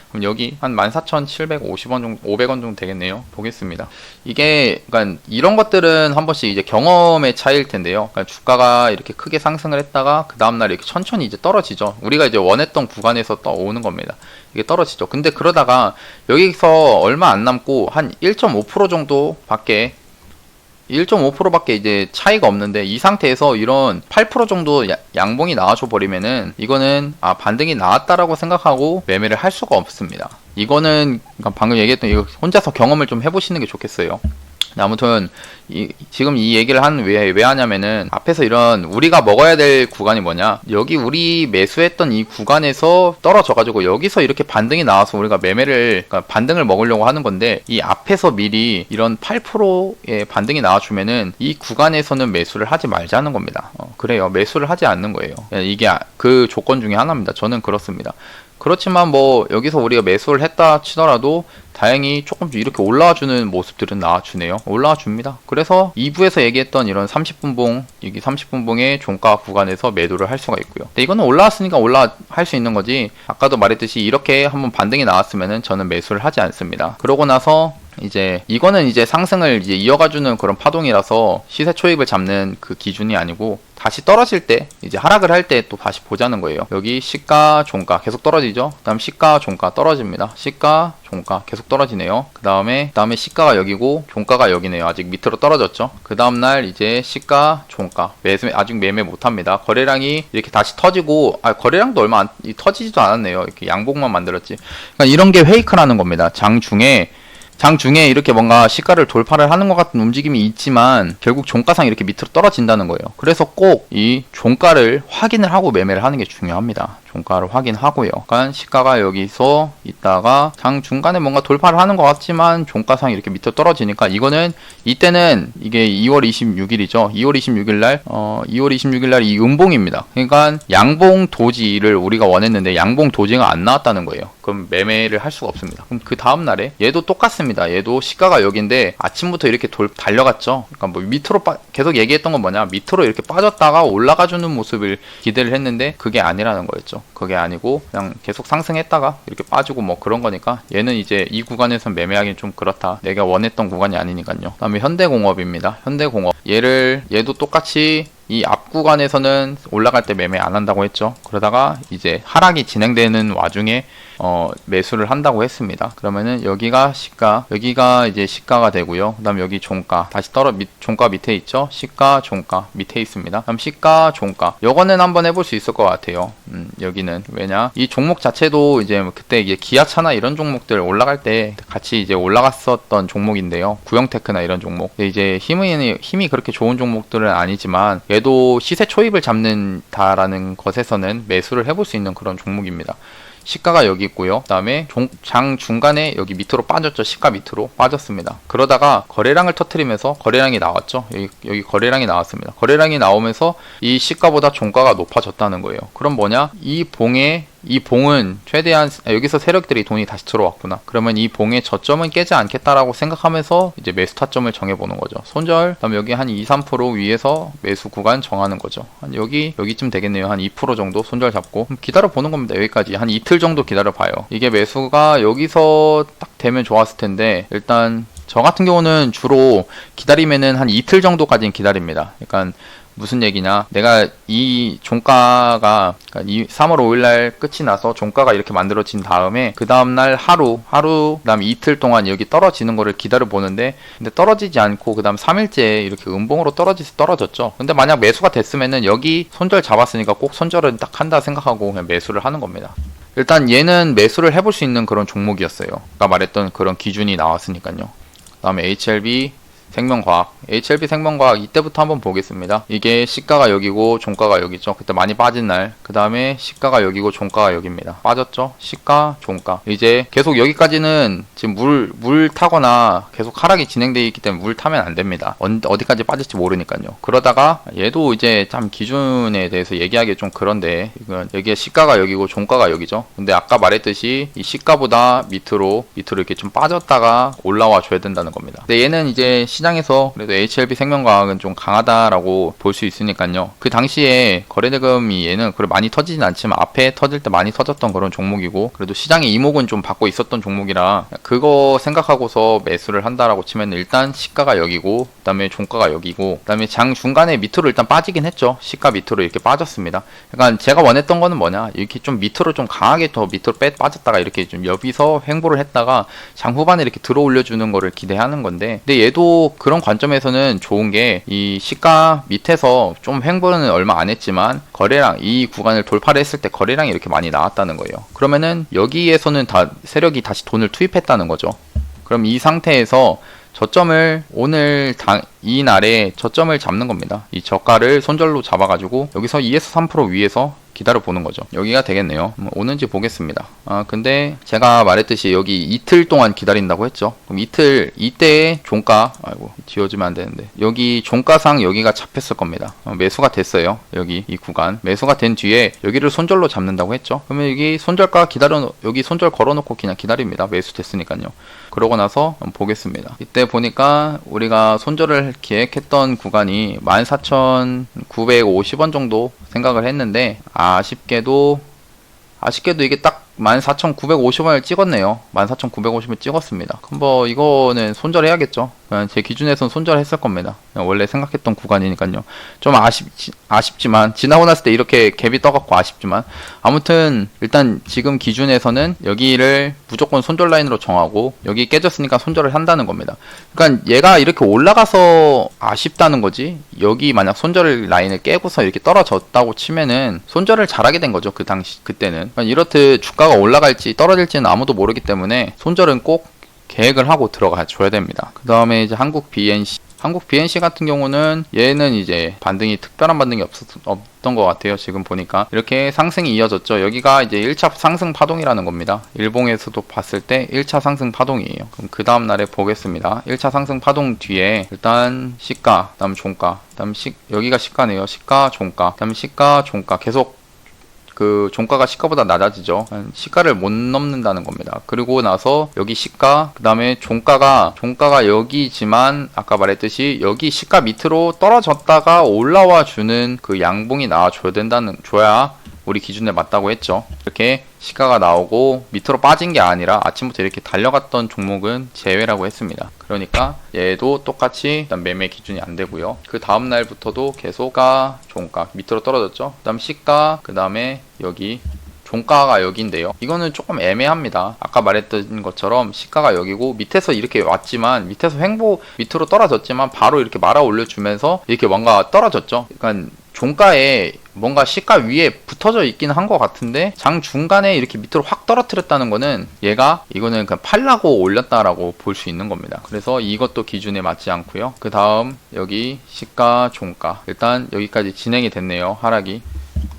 [SPEAKER 1] 그럼 여기 한 14,750원 정도, 500원 정도 되겠네요. 보겠습니다. 이게 그러니까 이런 것들은 한 번씩 이제 경험의 차이일 텐데요. 그러니까 주가가 이렇게 크게 상승을 했다가 그 다음날 이렇게 천천히 이제 떨어지죠. 우리가 이제 원했던 구간에서 오는 겁니다. 이게 떨어지죠. 근데 그러다가 여기서 얼마 안 남고 한 1.5% 정도밖에 1.5%밖에 이제 차이가 없는데 이 상태에서 이런 8% 정도 양봉이 나와줘 버리면은 이거는 반등이 나왔다라고 생각하고 매매를 할 수가 없습니다. 이거는 방금 얘기했던 이거 혼자서 경험을 좀 해보시는 게 좋겠어요. 아무튼 지금 이 얘기를 왜 하냐면은 앞에서 이런 우리가 먹어야 될 구간이 뭐냐, 여기 우리 매수했던 이 구간에서 떨어져 가지고 여기서 이렇게 반등이 나와서 우리가 그러니까 반등을 먹으려고 하는 건데 이 앞에서 미리 이런 8%의 반등이 나와주면은 이 구간에서는 매수를 하지 말자는 겁니다. 그래요. 매수를 하지 않는 거예요. 이게 그 조건 중에 하나입니다. 저는 그렇습니다. 그렇지만 뭐 여기서 우리가 매수를 했다 치더라도 다행히 조금 이렇게 올라와주는 모습들은 나와주네요. 올라와줍니다. 그래서 2부에서 얘기했던 이런 30분봉, 여기 30분봉의 종가 구간에서 매도를 할 수가 있고요. 근데 이거는 올라왔으니까 할 수 있는 거지, 아까도 말했듯이 이렇게 한번 반등이 나왔으면은 저는 매수를 하지 않습니다. 그러고 나서 이거는 이제 상승을 이제 이어가주는 그런 파동이라서 시세 초입을 잡는 그 기준이 아니고 다시 떨어질 때 이제 하락을 할 때 또 다시 보자는 거예요. 여기 시가, 종가 계속 떨어지죠. 그 다음 시가, 종가 떨어집니다. 시가, 종가 계속 떨어지네요. 그 다음에 시가가 여기고 종가가 여기네요. 아직 밑으로 떨어졌죠. 그 다음날 이제 시가, 종가 아직 매매 못합니다. 거래량이 이렇게 다시 터지고 거래량도 얼마 터지지도 않았네요. 이렇게 양봉만 만들었지. 그러니까 이런 게 페이크라는 겁니다. 장중에 이렇게 뭔가 시가를 돌파를 하는 것 같은 움직임이 있지만 결국 종가상 이렇게 밑으로 떨어진다는 거예요. 그래서 꼭 이 종가를 확인을 하고 매매를 하는 게 중요합니다. 종가를 확인하고요. 그러니까 시가가 여기서 있다가 장 중간에 뭔가 돌파를 하는 것 같지만 종가상 이렇게 밑으로 떨어지니까 이때는 이게 2월 26일이죠. 2월 26일 날 이 음봉입니다. 그러니까 양봉 도지를 우리가 원했는데 양봉 도지가 안 나왔다는 거예요. 그럼 매매를 할 수가 없습니다. 그럼 그 다음 날에 얘도 똑같습니다. 얘도 시가가 여기인데 아침부터 이렇게 달려갔죠. 그러니까 뭐 밑으로 계속 얘기했던 건 뭐냐, 밑으로 이렇게 빠졌다가 올라가주는 모습을 기대를 했는데 그게 아니라는 거였죠. 그게 아니고 그냥 계속 상승했다가 이렇게 빠지고 뭐 그런 거니까 얘는 이제 이 구간에선 매매하기는 좀 그렇다. 내가 원했던 구간이 아니니까요. 그다음에 현대공업입니다. 현대공업 얘도 똑같이 이 앞 구간에서는 올라갈 때 매매 안 한다고 했죠. 그러다가 이제 하락이 진행되는 와중에 매수를 한다고 했습니다. 그러면은 여기가 시가, 여기가 이제 시가가 되고요. 그 다음 여기 종가, 다시 종가 밑에 있죠. 시가, 종가 밑에 있습니다. 그럼 시가, 종가 요거는 한번 해볼 수 있을 것 같아요. 여기는 왜냐, 이 종목 자체도 이제 그때 이게 기아차나 이런 종목들 올라갈 때 같이 이제 올라갔었던 종목인데요. 구형테크나 이런 종목. 이제 힘이 그렇게 좋은 종목들은 아니지만 얘도 시세 초입을 잡는다라는 것에서는 매수를 해볼 수 있는 그런 종목입니다. 시가가 여기 있고요. 그 다음에 장 중간에 여기 밑으로 빠졌죠. 시가 밑으로 빠졌습니다. 그러다가 거래량을 터트리면서 거래량이 나왔죠. 여기 거래량이 나왔습니다. 거래량이 나오면서 이 시가보다 종가가 높아졌다는 거예요. 그럼 뭐냐? 이 봉은 최대한 여기서 세력들이 돈이 다시 들어왔구나. 그러면 이 봉의 저점은 깨지 않겠다라고 생각하면서 이제 매수 타점을 정해보는 거죠. 손절, 그다음 여기 한 2, 3% 위에서 매수 구간 정하는 거죠. 한 여기쯤 되겠네요. 한 2% 정도 손절 잡고 기다려 보는 겁니다. 여기까지 한 이틀 정도 기다려 봐요. 이게 매수가 여기서 딱 되면 좋았을 텐데 일단 저 같은 경우는 주로 기다리면은 한 이틀 정도까지는 기다립니다. 그러니까 무슨 얘기냐, 내가 이 종가가 그러니까 3월 5일날 끝이 나서 종가가 이렇게 만들어진 다음에 그 다음날 하루 그 다음 이틀 동안 여기 떨어지는 거를 기다려 보는데, 근데 떨어지지 않고 그 다음 3일째 이렇게 음봉으로 떨어졌죠. 근데 만약 매수가 됐으면은 여기 손절 잡았으니까 꼭 손절은 딱 한다 생각하고 그냥 매수를 하는 겁니다. 일단 얘는 매수를 해볼 수 있는 그런 종목이었어요. 아까 말했던 그런 기준이 나왔으니까요. 그 다음에 HLB 생명과학 이때부터 한번 보겠습니다. 이게 시가가 여기고 종가가 여기죠. 그때 많이 빠진 날. 그 다음에 시가가 여기고 종가가 여기입니다. 빠졌죠? 시가, 종가. 이제 계속 여기까지는 지금 물 타거나 계속 하락이 진행되어 있기 때문에 물 타면 안 됩니다. 어디까지 빠질지 모르니까요. 그러다가 얘도 이제 참 기준에 대해서 얘기하기 좀 그런데, 이건 여기에 시가가 여기고 종가가 여기죠. 근데 아까 말했듯이 이 시가보다 밑으로 이렇게 좀 빠졌다가 올라와 줘야 된다는 겁니다. 근데 얘는 이제 시장에서 그래도 HLB 생명과학은 좀 강하다라고 볼 수 있으니까요. 그 당시에 거래대금이 얘는 그래 많이 터지진 않지만 앞에 터질 때 많이 터졌던 그런 종목이고, 그래도 시장의 이목은 좀 받고 있었던 종목이라 그거 생각하고서 매수를 한다라고 치면 일단 시가가 여기고 그 다음에 종가가 여기고 그 다음에 장 중간에 밑으로 일단 빠지긴 했죠. 시가 밑으로 이렇게 빠졌습니다. 그러니까 제가 원했던 거는 뭐냐, 이렇게 좀 밑으로 좀 강하게 더 밑으로 빠졌다가 이렇게 좀 여기서 횡보를 했다가 장 후반에 이렇게 들어 올려주는 거를 기대하는 건데, 근데 얘도 그런 관점에서는 좋은 게 이 시가 밑에서 좀 횡보는 얼마 안 했지만 거래량, 이 구간을 돌파를 했을 때 거래량이 이렇게 많이 나왔다는 거예요. 그러면은 여기에서는 다 세력이 다시 돈을 투입했다는 거죠. 그럼 이 상태에서 저점을 이 날에 저점을 잡는 겁니다. 이 저가를 손절로 잡아가지고 여기서 2에서 3% 위에서 기다려 보는 거죠. 여기가 되겠네요. 오는지 보겠습니다. 근데 제가 말했듯이 여기 이틀 동안 기다린다고 했죠. 그럼 이때의 종가, 지워지면 안 되는데, 여기 종가상 여기가 잡혔을 겁니다. 매수가 됐어요. 여기 이 구간 매수가 된 뒤에 여기를 손절로 잡는다고 했죠. 그러면 여기 손절가 여기 손절 걸어놓고 그냥 기다립니다. 매수 됐으니까요. 그러고 나서 보겠습니다. 이때 보니까 우리가 손절을 계획했던 구간이 14,950원 정도 생각을 했는데, 아쉽게도 이게 딱 14,950원을 찍었네요. 14,950원 찍었습니다. 그럼 뭐 이거는 손절해야겠죠. 그냥 제 기준에선 손절했을 겁니다. 원래 생각했던 구간이니까요. 좀 아쉽지만 지나고 났을 때 이렇게 갭이 떠갖고 아쉽지만, 아무튼 일단 지금 기준에서는 여기를 무조건 손절 라인으로 정하고 여기 깨졌으니까 손절을 한다는 겁니다. 그러니까 얘가 이렇게 올라가서 아쉽다는 거지, 여기 만약 손절 라인을 깨고서 이렇게 떨어졌다고 치면은 손절을 잘하게 된 거죠. 그때는. 그러니까 이렇듯 주가가 올라갈지 떨어질지는 아무도 모르기 때문에 손절은 꼭 계획을 하고 들어가 줘야 됩니다. 그 다음에 이제 한국 BNC 같은 경우는 얘는 이제 특별한 반등이 없던 것 같아요. 지금 보니까 이렇게 상승이 이어졌죠. 여기가 이제 1차 상승 파동이라는 겁니다. 일봉에서도 봤을 때 1차 상승 파동이에요. 그럼 그 다음 날에 보겠습니다. 1차 상승 파동 뒤에 일단 시가, 그 다음 종가, 그 다음 여기가 시가네요. 시가, 종가, 그 다음 시가, 종가, 계속 그 종가가 시가보다 낮아지죠. 시가를 못 넘는다는 겁니다. 그리고 나서 여기 시가, 그 다음에 종가가 여기지만 아까 말했듯이 여기 시가 밑으로 떨어졌다가 올라와 주는 그 양봉이 나와줘야 우리 기준에 맞다고 했죠. 이렇게 시가가 나오고 밑으로 빠진 게 아니라 아침부터 이렇게 달려갔던 종목은 제외라고 했습니다. 그러니까 얘도 똑같이 일단 매매 기준이 안 되고요. 그 다음 날부터도 계속 시가, 종가 밑으로 떨어졌죠. 그 다음 시가, 그 다음에 여기 종가가 여기인데요. 이거는 조금 애매합니다. 아까 말했던 것처럼 시가가 여기고 밑에서 이렇게 왔지만 밑에서 횡보 밑으로 떨어졌지만 바로 이렇게 말아 올려주면서 이렇게 뭔가 떨어졌죠. 그러니까 종가에 뭔가 시가 위에 붙어져 있긴 한 것 같은데 장 중간에 이렇게 밑으로 확 떨어뜨렸다는 거는 이거는 그냥 팔라고 올렸다라고 볼 수 있는 겁니다. 그래서 이것도 기준에 맞지 않고요. 그 다음 여기 시가 종가 일단 여기까지 진행이 됐네요. 하락이.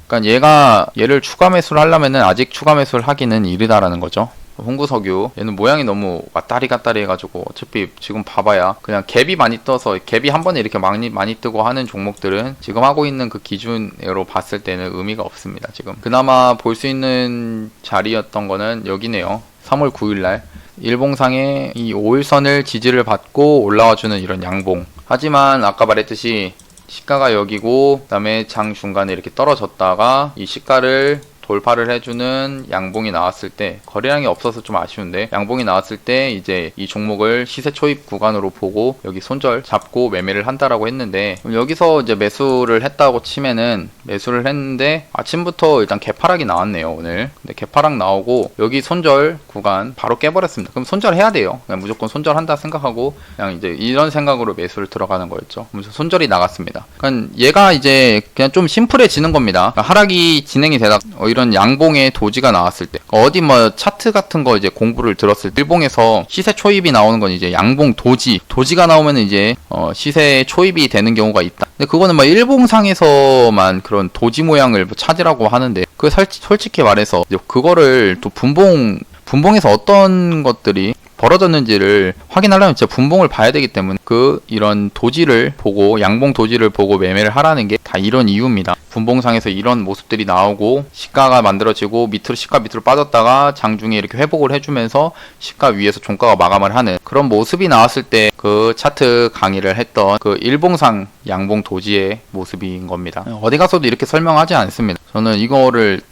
[SPEAKER 1] 그러니까 얘를 추가 매수를 하려면은 아직 추가 매수를 하기는 이르다라는 거죠. 홍구석유 얘는 모양이 너무 왔다리 갔다리 해가지고 어차피 지금 봐봐야 그냥 갭이 많이 떠서 갭이 한 번에 이렇게 많이 뜨고 하는 종목들은 지금 하고 있는 그 기준으로 봤을 때는 의미가 없습니다. 지금 그나마 볼 수 있는 자리였던 거는 여기네요. 3월 9일날 일봉상의 이 5일선을 지지를 받고 올라와주는 이런 양봉. 하지만 아까 말했듯이 시가가 여기고 그 다음에 장 중간에 이렇게 떨어졌다가 이 시가를 돌파를 해주는 양봉이 나왔을 때 거래량이 없어서 좀 아쉬운데 양봉이 나왔을 때 이제 이 종목을 시세 초입 구간으로 보고 여기 손절 잡고 매매를 한다라고 했는데 여기서 이제 매수를 했다고 치면은 매수를 했는데 아침부터 일단 개파락이 나왔네요 오늘. 근데 개파락 나오고 여기 손절 구간 바로 깨버렸습니다. 그럼 손절해야 돼요. 그냥 무조건 손절한다 생각하고 그냥 이제 이런 생각으로 매수를 들어가는 거였죠. 그래서 손절이 나갔습니다. 그러니까 얘가 이제 그냥 좀 심플해지는 겁니다. 그러니까 하락이 진행이 되다 이런 양봉의 도지가 나왔을 때 어디 뭐 차트 같은 거 이제 공부를 들었을 때 일봉에서 시세 초입이 나오는 건 이제 양봉 도지가 나오면 이제 시세 초입이 되는 경우가 있다. 근데 그거는 막 일봉상에서만 그런 도지 모양을 찾으라고 하는데 그 솔직히 말해서 그거를 또 분봉에서 어떤 것들이 벌어졌는지를 확인하려면 진짜 분봉을 봐야 되기 때문에 이런 도지를 보고 양봉 도지를 보고 매매를 하라는 게 다 이런 이유입니다. 분봉상에서 이런 모습들이 나오고 시가가 만들어지고 시가 밑으로 빠졌다가 장중에 이렇게 회복을 해주면서 시가 위에서 종가가 마감을 하는 그런 모습이 나왔을 때 그 차트 강의를 했던 그 일봉상 양봉 도지의 모습인 겁니다. 어디 가서도 이렇게 설명하지 않습니다. 저는 이거를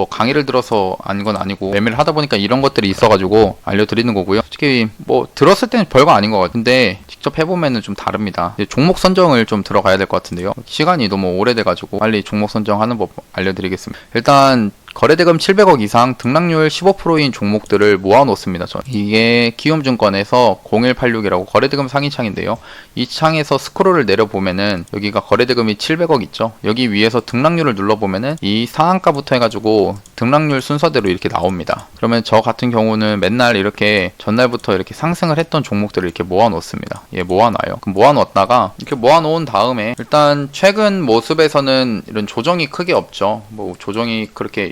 [SPEAKER 1] 강의를 들어서 한 건 아니고 매매를 하다 보니까 이런 것들이 있어가지고 알려드리는 거고요. 솔직히 들었을 때는 별거 아닌 것 같은데 직접 해보면은 좀 다릅니다. 종목 선정을 좀 들어가야 될 것 같은데요. 시간이 너무 오래돼가지고 빨리 종목 선정하는 법 알려드리겠습니다. 일단 거래대금 700억 이상 등락률 15%인 종목들을 모아놓습니다. 이게 키움증권에서 0186이라고 거래대금 상위 창인데요. 이 창에서 스크롤을 내려보면은 여기가 거래대금이 700억 있죠. 여기 위에서 등락률을 눌러보면은 이 상한가부터 해가지고 등락률 순서대로 이렇게 나옵니다. 그러면 저 같은 경우는 맨날 이렇게 전날부터 이렇게 상승을 했던 종목들을 이렇게 모아놓습니다. 모아놔요. 그럼 모아놓았다가 이렇게 모아놓은 다음에 일단 최근 모습에서는 이런 조정이 크게 없죠. 조정이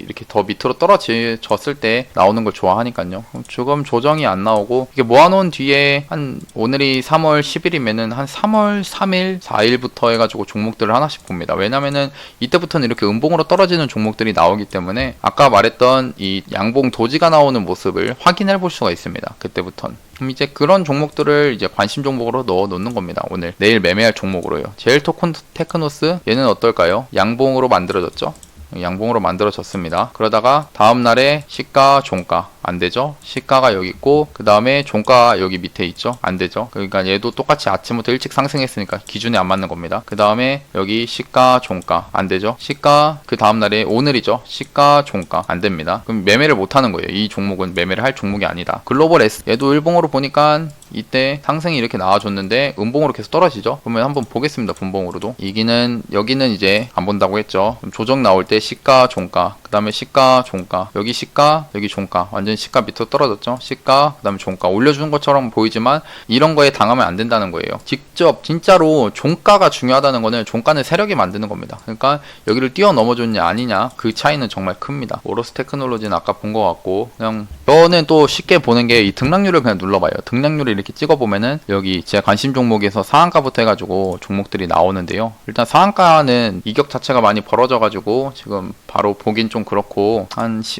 [SPEAKER 1] 이렇게 더 밑으로 떨어졌을 때 나오는 걸 좋아하니까요. 지금 조정이 안 나오고 이게 모아놓은 뒤에 오늘이 3월 10일이면은 한 3월 3일, 4일부터 해가지고 종목들을 하나씩 봅니다. 왜냐면은 이때부터는 이렇게 음봉으로 떨어지는 종목들이 나오기 때문에 아까 말했던 이 양봉 도지가 나오는 모습을 확인해 볼 수가 있습니다. 그때부터는. 그럼 이제 그런 종목들을 이제 관심 종목으로 넣어 놓는 겁니다. 내일 매매할 종목으로요. 제일테크노스 얘는 어떨까요? 양봉으로 만들어졌죠. 양봉으로 만들어졌습니다. 그러다가 다음날에 시가 종가 안되죠. 시가가 여기 있고 그 다음에 종가 여기 밑에 있죠. 안되죠. 그러니까 얘도 똑같이 아침부터 일찍 상승했으니까 기준에 안 맞는 겁니다. 그 다음에 여기 시가 종가 안되죠. 시가 그 다음날에 오늘이죠. 시가 종가 안됩니다. 그럼 매매를 못하는 거예요. 이 종목은 매매를 할 종목이 아니다. 글로벌 S 얘도 일봉으로 보니까 이때 상승이 이렇게 나와줬는데 음봉으로 계속 떨어지죠. 그러면 한번 보겠습니다. 분봉으로도 여기는 이제 안 본다고 했죠. 조정 나올 때 시가 종가 그 다음에 시가 종가 여기 시가 여기 종가 완전 시가 밑으로 떨어졌죠. 시가 그 다음에 종가 올려주는 것처럼 보이지만 이런 거에 당하면 안 된다는 거예요. 직접 진짜로 종가가 중요하다는 거는 종가는 세력이 만드는 겁니다. 그러니까 여기를 뛰어넘어줬냐 아니냐 그 차이는 정말 큽니다. 오로스 테크놀로지는 아까 본 것 같고 그냥 저는 또 쉽게 보는 게 이 등락률을 그냥 눌러봐요. 등락률을 이렇게 찍어보면은 여기 제 관심 종목에서 상한가부터 해가지고 종목들이 나오는데요. 일단 상한가는 이격 자체가 많이 벌어져가지고 지금 바로 보긴 좀 좀 그렇고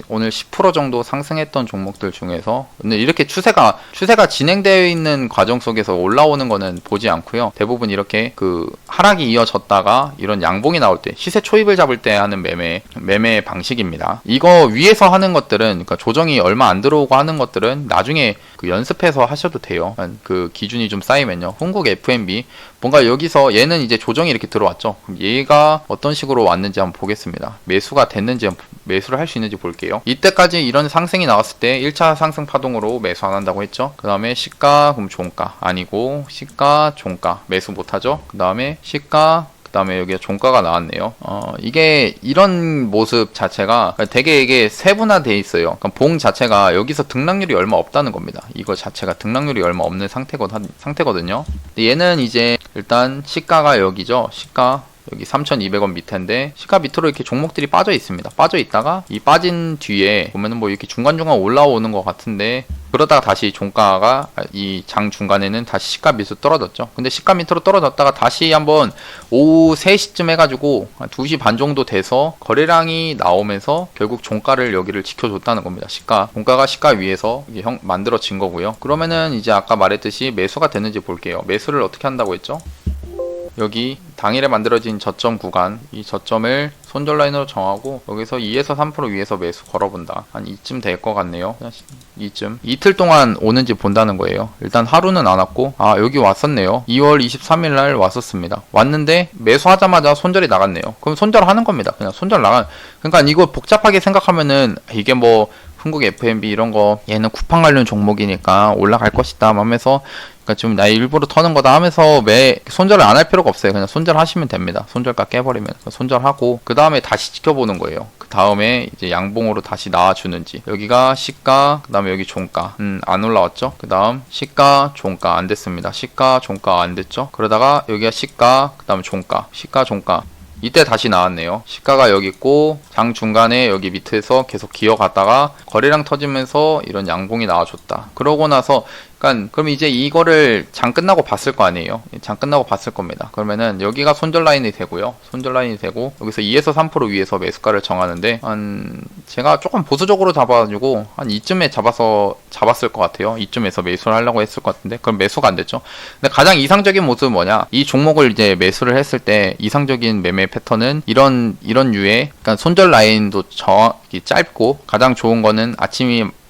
[SPEAKER 1] 오늘 10% 정도 상승했던 종목들 중에서 오늘 이렇게 추세가 진행되어 있는 과정 속에서 올라오는 거는 보지 않고요. 대부분 이렇게 그 하락이 이어졌다가 이런 양봉이 나올 때 시세 초입을 잡을 때 하는 매매 방식입니다. 이거 위에서 하는 것들은, 그러니까 조정이 얼마 안 들어오고 하는 것들은 나중에 그 연습해서 하셔도 돼요. 그 기준이 좀 쌓이면요. 흥국 FNB 뭔가 여기서 얘는 이제 조정이 이렇게 들어왔죠. 그럼 얘가 어떤 식으로 왔는지 한번 보겠습니다. 매수가 됐는지 매수를 할 수 있는지 볼게요. 이때까지 이런 상승이 나왔을 때 1차 상승 파동으로 매수 안 한다고 했죠. 그 다음에 시가, 그럼 종가 아니고 시가, 종가 매수 못하죠. 그 다음에 시가, 그 다음에 여기에 종가가 나왔네요. 이게 이런 모습 자체가 되게 이게 세분화되어 있어요. 그러니까 봉 자체가 여기서 등락률이 얼마 없다는 겁니다. 이거 자체가 등락률이 얼마 없는 상태거든요. 근데 얘는 이제 일단 시가가 여기죠. 시가 여기 3,200원 밑인데 시가 밑으로 이렇게 종목들이 빠져 있습니다. 빠져 있다가 이 빠진 뒤에 보면은 뭐 이렇게 중간중간 올라오는 것 같은데, 그러다가 다시 종가가 이 장 중간에는 다시 시가 밑으로 떨어졌죠. 근데 시가 밑으로 떨어졌다가 다시 한번 오후 3시쯤 해가지고 2시 반 정도 돼서 거래량이 나오면서 결국 종가를 여기를 지켜줬다는 겁니다. 종가가 시가 위에서 만들어진 거고요. 그러면은 이제 아까 말했듯이 매수가 됐는지 볼게요. 매수를 어떻게 한다고 했죠? 여기 당일에 만들어진 저점 구간, 이 저점을 손절 라인으로 정하고 여기서 2에서 3% 위에서 매수 걸어본다. 한 이쯤 될 것 같네요. 이쯤. 이틀 동안 오는지 본다는 거예요. 일단 하루는 안 왔고, 여기 왔었네요. 2월 23일 날 왔었습니다. 왔는데 매수하자마자 손절이 나갔네요. 그럼 손절하는 겁니다. 그냥 그러니까 이거 복잡하게 생각하면은 이게 뭐 흥국 FNB 이런 거 얘는 쿠팡 관련 종목이니까 올라갈 것이다 하면서, 그러니까 좀 나 일부러 터는 거다 하면서 손절을 안 할 필요가 없어요. 그냥 손절하시면 됩니다. 손절가 깨버리면 손절하고 그 다음에 다시 지켜보는 거예요. 그 다음에 이제 양봉으로 다시 나와주는지. 여기가 시가, 그 다음에 여기 종가. 안 올라왔죠. 그 다음 시가, 종가 안 됐습니다. 시가, 종가 안 됐죠. 그러다가 여기가 시가, 그 다음에 종가, 시가, 종가. 이때 다시 나왔네요. 시가가 여기 있고 장 중간에 여기 밑에서 계속 기어갔다가 거래량 터지면서 이런 양봉이 나와줬다. 그러고 나서 그럼 이제 이거를 장 끝나고 봤을 거 아니에요. 장 끝나고 봤을 겁니다. 그러면은 여기가 손절 라인이 되고요. 손절 라인이 되고 여기서 2에서 3% 위에서 매수가를 정하는데 제가 조금 보수적으로 잡아가지고 한 이쯤에 잡았을 것 같아요. 이쯤에서 매수를 하려고 했을 것 같은데 그럼 매수가 안 됐죠. 근데 가장 이상적인 모습은 뭐냐? 이 종목을 이제 매수를 했을 때 이상적인 매매 패턴은 이런 유의, 그러니까 손절 라인도 짧고 가장 좋은 거는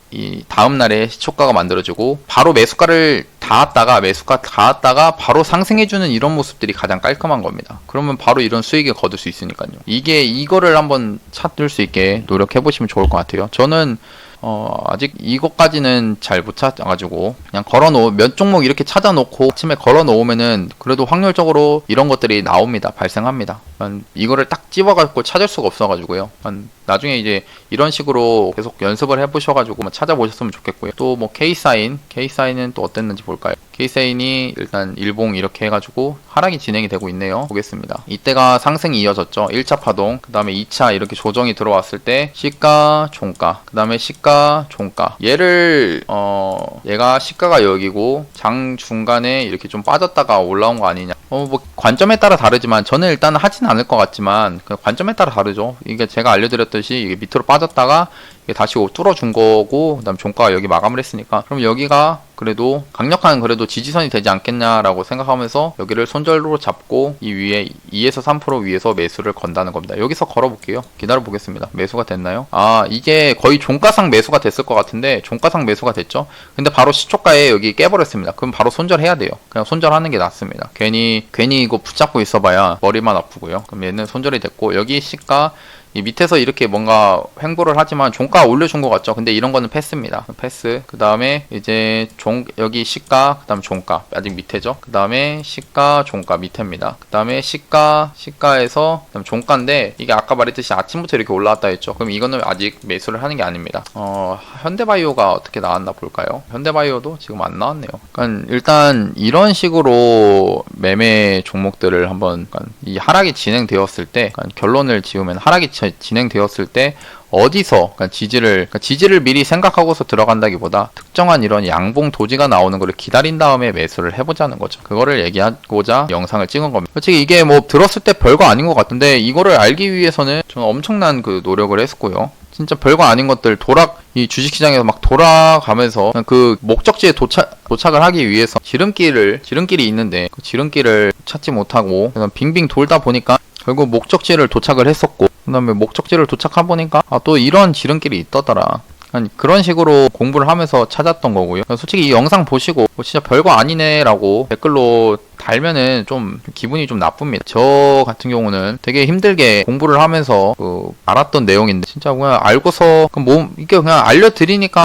[SPEAKER 1] 이 다음날에 시초가가 만들어지고 바로 매수가를 닿았다가 바로 상승해주는 이런 모습들이 가장 깔끔한 겁니다. 그러면 바로 이런 수익을 거둘 수 있으니까요. 이거를 한번 찾을 수 있게 노력해보시면 좋을 것 같아요. 저는 아직 이것까지는 잘 못 찾아가지고 그냥 몇 종목 이렇게 찾아놓고 아침에 걸어놓으면은 그래도 확률적으로 이런 것들이 발생합니다. 이거를 딱 집어갖고 찾을 수가 없어가지고요. 나중에 이런 식으로 계속 연습을 해보셔가지고 찾아보셨으면 좋겠고요. 또 뭐 K사인은 또 어땠는지 볼까요? K사인이 일단 일봉 이렇게 해가지고 하락이 진행이 되고 있네요. 보겠습니다. 이때가 상승이 이어졌죠. 1차 파동, 그 다음에 2차 이렇게 조정이 들어왔을 때 시가, 종가, 그 다음에 시가, 종가. 얘가 시가가 여기고 장 중간에 이렇게 좀 빠졌다가 올라온 거 아니냐. 뭐 관점에 따라 다르지만 저는 일단 하진 않을 것 같지만 관점에 따라 다르죠. 이게 제가 알려드렸듯이 이게 밑으로 빠졌다가 이게 다시 뚫어준 거고, 그 다음 종가가 여기 마감을 했으니까 그럼 여기가 그래도 강력한 지지선이 되지 않겠냐라고 생각하면서 여기를 손절로 잡고 이 위에 2에서 3% 위에서 매수를 건다는 겁니다. 여기서 걸어볼게요. 기다려 보겠습니다. 매수가 됐나요? 이게 거의 종가상 매수가 됐을 것 같은데 종가상 매수가 됐죠. 근데 바로 시초가에 여기 깨버렸습니다. 그럼 바로 손절해야 돼요. 그냥 손절하는 게 낫습니다. 괜히 이거 붙잡고 있어봐야 머리만 아프고요. 그럼 얘는 손절이 됐고 여기 시가 이 밑에서 이렇게 뭔가 횡보를 하지만 종가 올려준 것 같죠. 근데 이런 거는 패스입니다. 패스. 그 다음에 이제 여기 시가, 그 다음 종가 아직 밑에죠. 그 다음에 시가, 종가 밑에입니다. 그 다음에 시가에서 그다음 종가인데 이게 아까 말했듯이 아침부터 이렇게 올라왔다 했죠. 그럼 이거는 아직 매수를 하는 게 아닙니다. 현대바이오가 어떻게 나왔나 볼까요? 현대바이오도 지금 안 나왔네요. 그러니까 일단 이런 식으로 매매 종목들을 한번 이 하락이 진행되었을 때 결론을 지으면 하락이 진행되었을 때 어디서 그러니까 지지를 미리 생각하고서 들어간다기보다 특정한 이런 양봉 도지가 나오는 거를 기다린 다음에 매수를 해보자는 거죠. 그거를 얘기하고자 영상을 찍은 겁니다. 솔직히 이게 뭐 들었을 때 별거 아닌 것 같은데 이거를 알기 위해서는 저는 엄청난 그 노력을 했었고요. 진짜 별거 아닌 것들 이 주식시장에서 막 돌아가면서 그 목적지에 도착을 하기 위해서 지름길이 있는데 그 지름길을 찾지 못하고 그래서 빙빙 돌다 보니까 결국 목적지를 도착을 했었고 그 다음에 목적지를 도착해 보니까 또 이런 지름길이 있더더라. 아니, 그런 식으로 공부를 하면서 찾았던 거고요. 솔직히 이 영상 보시고 진짜 별거 아니네 라고 댓글로 달면은 좀 기분이 좀 나쁩니다. 저 같은 경우는 되게 힘들게 공부를 하면서 알았던 내용인데 진짜 그냥 알고서 이게 그냥 알려드리니까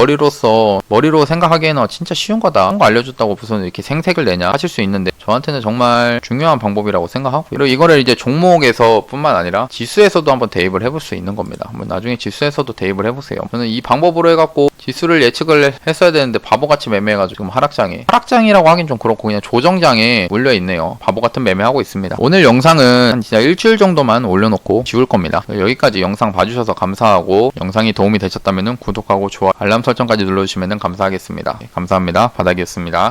[SPEAKER 1] 머리로 생각하기에는 진짜 쉬운 거다. 그런 거 알려줬다고 무슨 이렇게 생색을 내냐 하실 수 있는데 저한테는 정말 중요한 방법이라고 생각하고 그리고 이거를 이제 종목에서 뿐만 아니라 지수에서도 한번 대입을 해볼 수 있는 겁니다. 한번 나중에 지수에서도 대입을 해보세요. 저는 이 방법으로 해갖고 지수를 예측을 했어야 되는데 바보같이 매매해가지고 지금 하락장이라고 하긴 좀 그렇고 그냥 조정장에 몰려있네요. 바보같은 매매하고 있습니다. 오늘 영상은 한 진짜 일주일 정도만 올려놓고 지울 겁니다. 여기까지 영상 봐주셔서 감사하고 영상이 도움이 되셨다면 구독하고 좋아요 알람 설정까지 눌러주시면 감사하겠습니다. 감사합니다. 바닥이었습니다.